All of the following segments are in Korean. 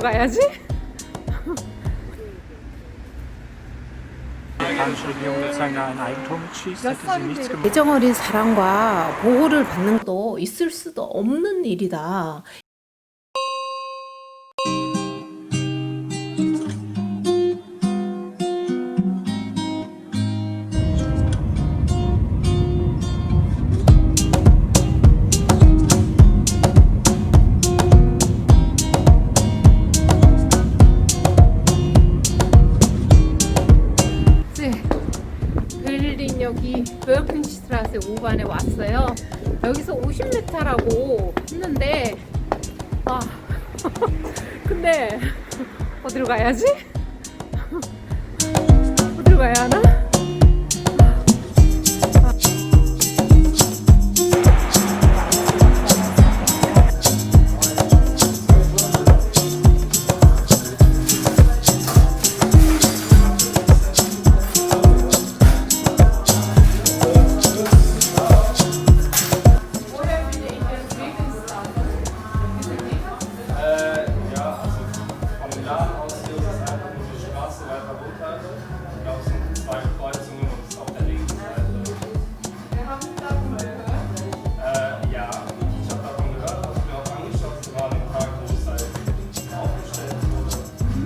가야지. 애정 어린 사랑과 보호를 받는 것도 있을 수도 없는 일이다. 여기 베르켄시트라세 5반에 왔어요. 여기서 50m라고 했는데 근데 어디로 가야지? 어디로 가야 하나?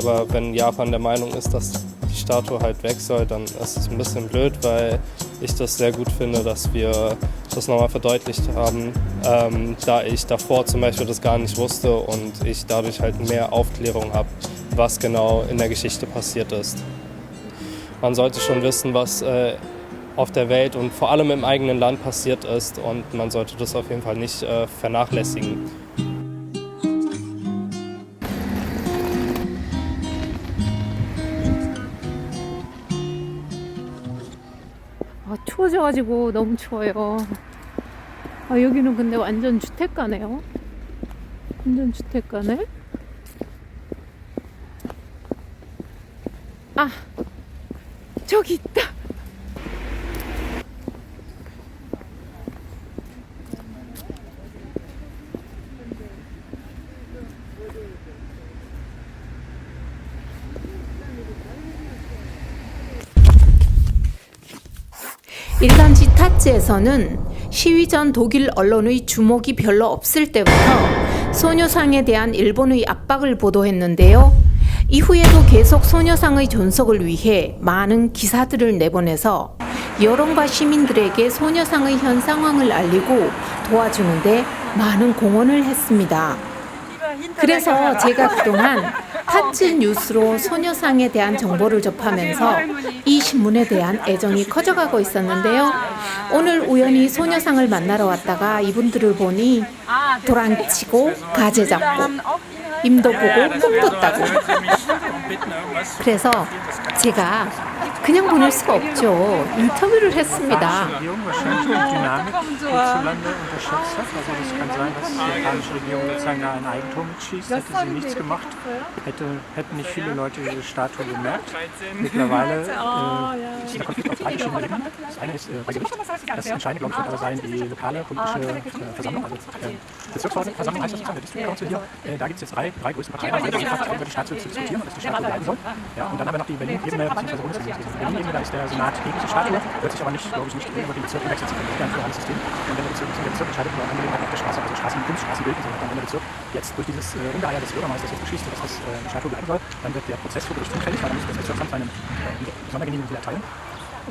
Aber wenn Japan der Meinung ist, dass die Statue halt weg soll, dann ist es ein bisschen blöd, weil ich das sehr gut finde, dass wir das nochmal verdeutlicht haben, da ich davor zum Beispiel das gar nicht wusste und ich dadurch halt mehr Aufklärung habe, was genau in der Geschichte passiert ist. Man sollte schon wissen, was auf der Welt und vor allem im eigenen Land passiert ist, und man sollte das auf jeden Fall nicht vernachlässigen. 추워져가지고 너무 추워요. 여기는 근데 완전 주택가네요. 완전 주택가네. 저기 있다. 일간지 타츠에서는 시위 전 독일 언론의 주목이 별로 없을 때부터 소녀상에 대한 일본의 압박을 보도했는데요. 이후에도 계속 소녀상의 존속을 위해 많은 기사들을 내보내서 여론과 시민들에게 소녀상의 현 상황을 알리고 도와주는데 많은 공헌을 했습니다. 그래서 제가 그동안 타츠 뉴스로 소녀상에 대한 정보를 접하면서 이 신문에 대한 애정이 커져가고 있었는데요. 오늘 우연히 소녀상을 만나러 왔다가 이분들을 보니 도랑치고 가재 잡고 임도 보고 꿈도 따고, 그래서 제가 그냥 보낼 수가 없죠. 인터뷰를 했습니다. Hätten nicht viele Leute diese Statue bemerkt. Mittlerweile ist der Konflikt auf drei verschiedenen Ebenen. Das eine ist bei Gericht. Das Entscheidende, glaube ich, wird aber sein, die lokale politische Versammlung, also Bezirksversammlung heißt das, der District Council hier. Da gibt es jetzt drei größte Parteien, die über die Statue zu diskutieren und dass die Statue bleiben soll. Ja, und dann haben wir noch die Berlin-Ebene bzw. Bundesebene. Berlin-Ebene, da ist der Senat gegen diese Statue, wird sich aber nicht, glaube ich, nicht über den Bezirk wechseln zu können. Das ist ja ein föderales System. Und wenn der Bezirk entscheidet über Angelegenheiten auf der Straße, also Kunststraßenbild, und so weiter, wenn der Bezirk jetzt durch dieses Ungeheuer des Bürgermeisters jetzt beschließt, dass die Statue bleiben soll, dann wird der Prozess vor Gericht hinfällig, weil dann muss das Bezirksamt seine Sondergenehmigung wieder erteilen.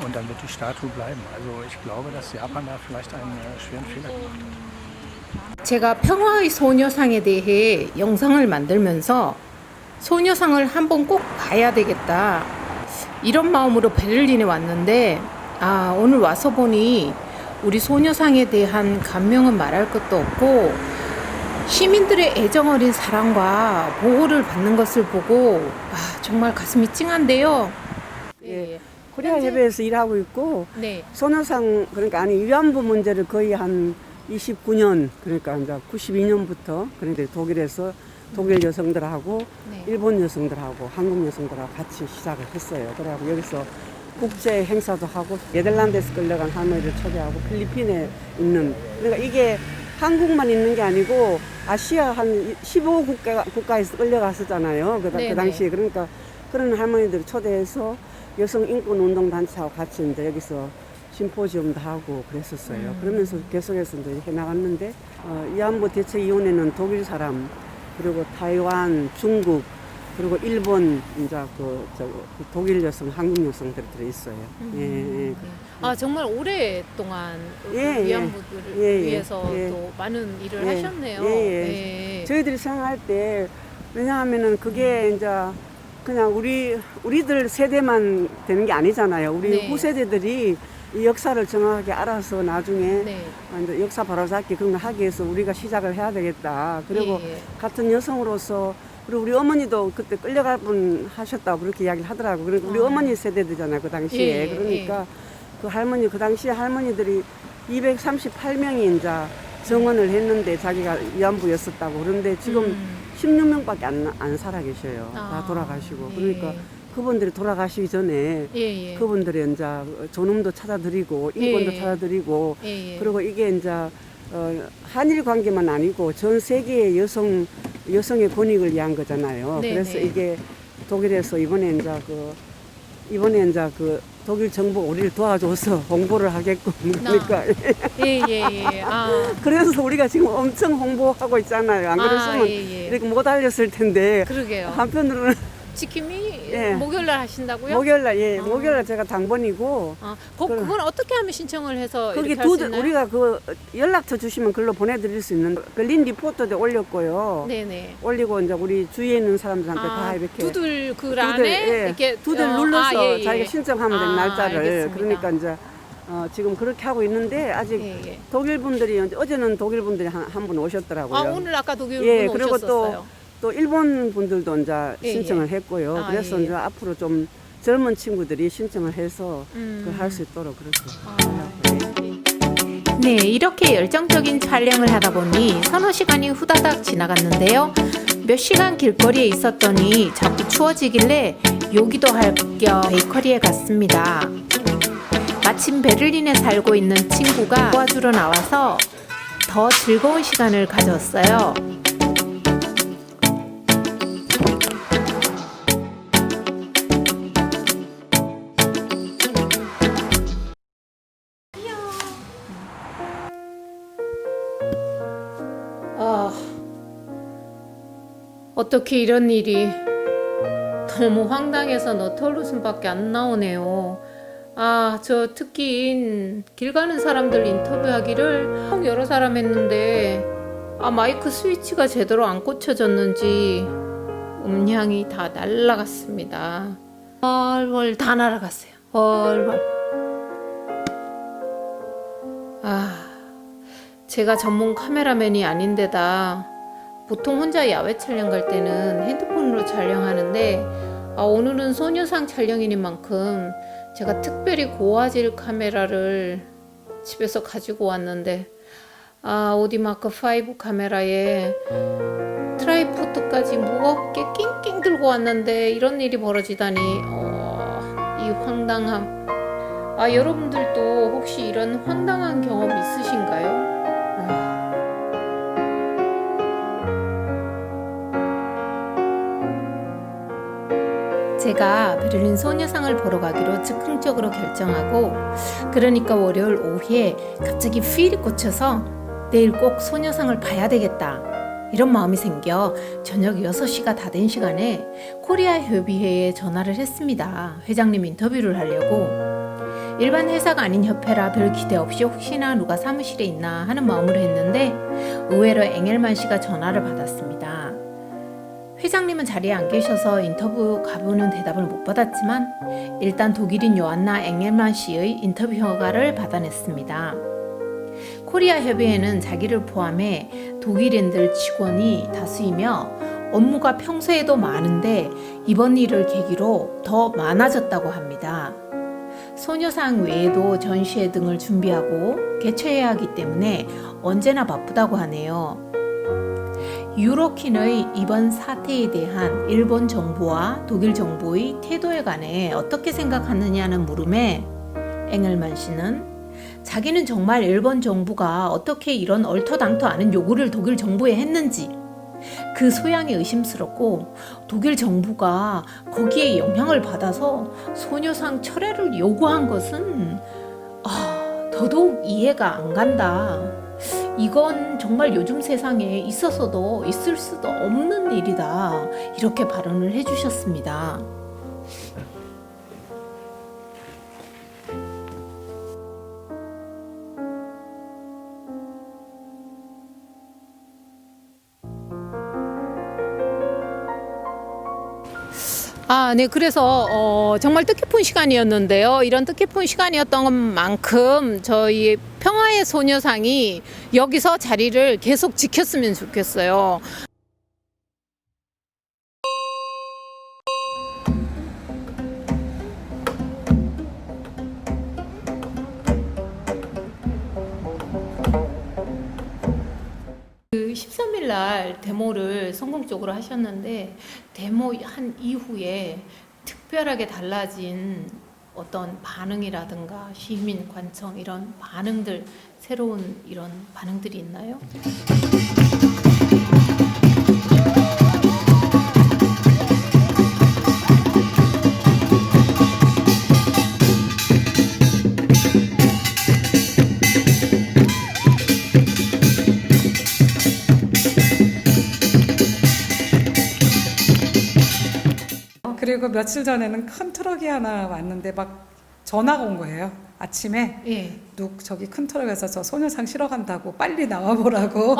Und dann wird die Statue bleiben. Also ich glaube, dass Japan da vielleicht einen schweren Fehler gemacht hat. 제가 평화의 소녀상에 대해 영상을 만들면서 소녀상을 한번 꼭 봐야 되겠다, 이런 마음으로 베를린에 왔는데 오늘 와서 보니 우리 소녀상에 대한 감명은 말할 것도 없고 시민들의 애정 어린 사랑과 보호를 받는 것을 보고 정말 가슴이 찡한데요. 예. 코리아 협회에서 일하고 있고 네. 소녀상, 그러니까 위안부 문제를 거의 한 29년, 그러니까 이제 92년부터 그런데 독일에서 독일 여성들하고 네. 일본 여성들하고 한국 여성들하고 같이 시작을 했어요. 그래갖고 여기서 국제 행사도 하고 네덜란드에서 끌려간 할머니를 초대하고 필리핀에 있는, 그러니까 이게 한국만 있는 게 아니고 아시아 한 15국가에서 끌려갔었잖아요. 그 네네. 당시에. 그러니까 그런 할머니들 초대해서 여성 인권 운동 단체하고 같이 이제 여기서 심포지움도 하고 그랬었어요. 그러면서 계속해서 이제 해나갔는데 위안부 대책위원회는 독일 사람, 그리고 타이완, 중국, 그리고 일본 이제 그 독일 여성, 한국 여성들이 들어 있어요. 예, 예. 아 정말 오랫동안 예, 예. 위안부들을 예, 예. 위해서 예. 또 많은 일을 예. 하셨네요. 예, 예. 예. 저희들이 생각할 때 왜냐하면은 그게 이제 그냥 우리들 세대만 되는 게 아니잖아요. 우리 네. 후세대들이 이 역사를 정확하게 알아서 나중에 네. 이제 역사 바로잡기 그런 걸 하기 위해서 우리가 시작을 해야 되겠다. 그리고 예, 예. 같은 여성으로서 그리고 우리 어머니도 그때 끌려갈 분 하셨다고 그렇게 이야기를 하더라고요. 그러니까 우리 어머니 세대들잖아요. 그 당시에. 예, 예, 그러니까 그 할머니, 그 당시에 할머니들이 238명이 이제 정원을 했는데 자기가 위안부였었다고. 그런데 지금 16명밖에 안 살아 계셔요. 다 돌아가시고. 그러니까 예. 그분들이 돌아가시기 전에 예, 예. 그분들이 이제 존엄도 찾아드리고 인권도 예, 예. 찾아드리고 예, 예. 그리고 이게 이제 한일 관계만 아니고 전 세계의 여성의 권익을 위한 거잖아요. 네, 그래서 네. 이게 독일에서 이번에 이제 독일 정부가 우리를 도와줘서 홍보를 하게끔 그러니까 예, 예, 예. 아. 그래서 우리가 지금 엄청 홍보하고 있잖아요. 안 그랬으면 예, 예. 이렇게 못 알렸을 텐데 그러게요. 한편으로는 지킴이 예. 목요일날 하신다고요? 목요일날 아. 목요일날 제가 당번이고 그건 어떻게 하면 신청을 해서 거기 이렇게 할 수 있나요? 우리가 그 연락처 주시면 글로 보내드릴 수 있는 린 리포터도 올렸고요. 네네. 올리고 이제 우리 주위에 있는 사람들한테 다 이렇게 두들 글 안에 예. 이렇게 두들 눌러서 예, 예. 자기가 신청하면 되는 날짜를 알겠습니다. 그러니까 이제 지금 그렇게 하고 있는데 아직 예, 예. 독일 분들이 어제는 독일 분들이 한 분 오셨더라고요. 오늘 아까 독일 예, 분 그리고 오셨었어요. 또 일본 분들도 이제 예, 신청을 예. 했고요. 아, 그래서 예, 예. 이제 앞으로 좀 젊은 친구들이 신청을 해서 그걸 할 수 있도록 그렇게. 네, 이렇게 열정적인 촬영을 하다 보니 서너 시간이 후다닥 지나갔는데요. 몇 시간 길거리에 있었더니 자꾸 추워지길래 요기도 할 겸 베이커리에 갔습니다. 마침 베를린에 살고 있는 친구가 도와주러 나와서 더 즐거운 시간을 가졌어요. 어떻게 이런 일이. 너무 황당해서 너털 웃음밖에 안 나오네요. 저 특기인 길 가는 사람들 인터뷰하기를 여러 사람 했는데 마이크 스위치가 제대로 안 꽂혀졌는지 음향이 다 날아갔습니다. 월월 다 날아갔어요. 월월. 제가 전문 카메라맨이 아닌데다 보통 혼자 야외 촬영 갈 때는 핸드폰으로 촬영하는데 오늘은 소녀상 촬영인 만큼 제가 특별히 고화질 카메라를 집에서 가지고 왔는데 오디마크 5 카메라에 트라이포드까지 무겁게 낑낑 들고 왔는데 이런 일이 벌어지다니 이 황당함. 여러분들도 혹시 이런 황당한 경험 있으신가요? 제가 베를린 소녀상을 보러 가기로 즉흥적으로 결정하고 그러니까 월요일 오후에 갑자기 필이 꽂혀서 내일 꼭 소녀상을 봐야 되겠다 이런 마음이 생겨 저녁 6시가 다 된 시간에 코리아 협의회에 전화를 했습니다. 회장님 인터뷰를 하려고. 일반 회사가 아닌 협회라 별 기대 없이 혹시나 누가 사무실에 있나 하는 마음으로 했는데 의외로 앵겔만 씨가 전화를 받았습니다. 회장님은 자리에 안 계셔서 인터뷰 가보는 대답을 못 받았지만 일단 독일인 요안나 앵겔만 씨의 인터뷰 허가를 받아냈습니다. 코리아 협의회는 자기를 포함해 독일인들 직원이 다수이며 업무가 평소에도 많은데 이번 일을 계기로 더 많아졌다고 합니다. 소녀상 외에도 전시회 등을 준비하고 개최해야 하기 때문에 언제나 바쁘다고 하네요. 유로킨의 이번 사태에 대한 일본 정부와 독일 정부의 태도에 관해 어떻게 생각하느냐는 물음에 앵겔만 씨는 자기는 정말 일본 정부가 어떻게 이런 얼토당토 않은 요구를 독일 정부에 했는지 그 소양이 의심스럽고 독일 정부가 거기에 영향을 받아서 소녀상 철회를 요구한 것은 더더욱 이해가 안 간다. 이건 정말 요즘 세상에 있어서도 있을 수도 없는 일이다. 이렇게 발언을 해주셨습니다. 네. 그래서 정말 뜻깊은 시간이었는데요. 이런 뜻깊은 시간이었던 것만큼 저희 평화의 소녀상이 여기서 자리를 계속 지켰으면 좋겠어요. 그 13일 날 데모를 성공적으로 하셨는데 데모 한 이후에 특별하게 달라진 어떤 반응이라든가 시민 관청 이런 반응들, 새로운 이런 반응들이 있나요? 그리고 며칠 전에는 큰 트럭이 하나 왔는데 막 전화가 온 거예요. 아침에 예. 저기 큰 트럭에서 저 소녀상 실어 간다고 빨리 나와 보라고.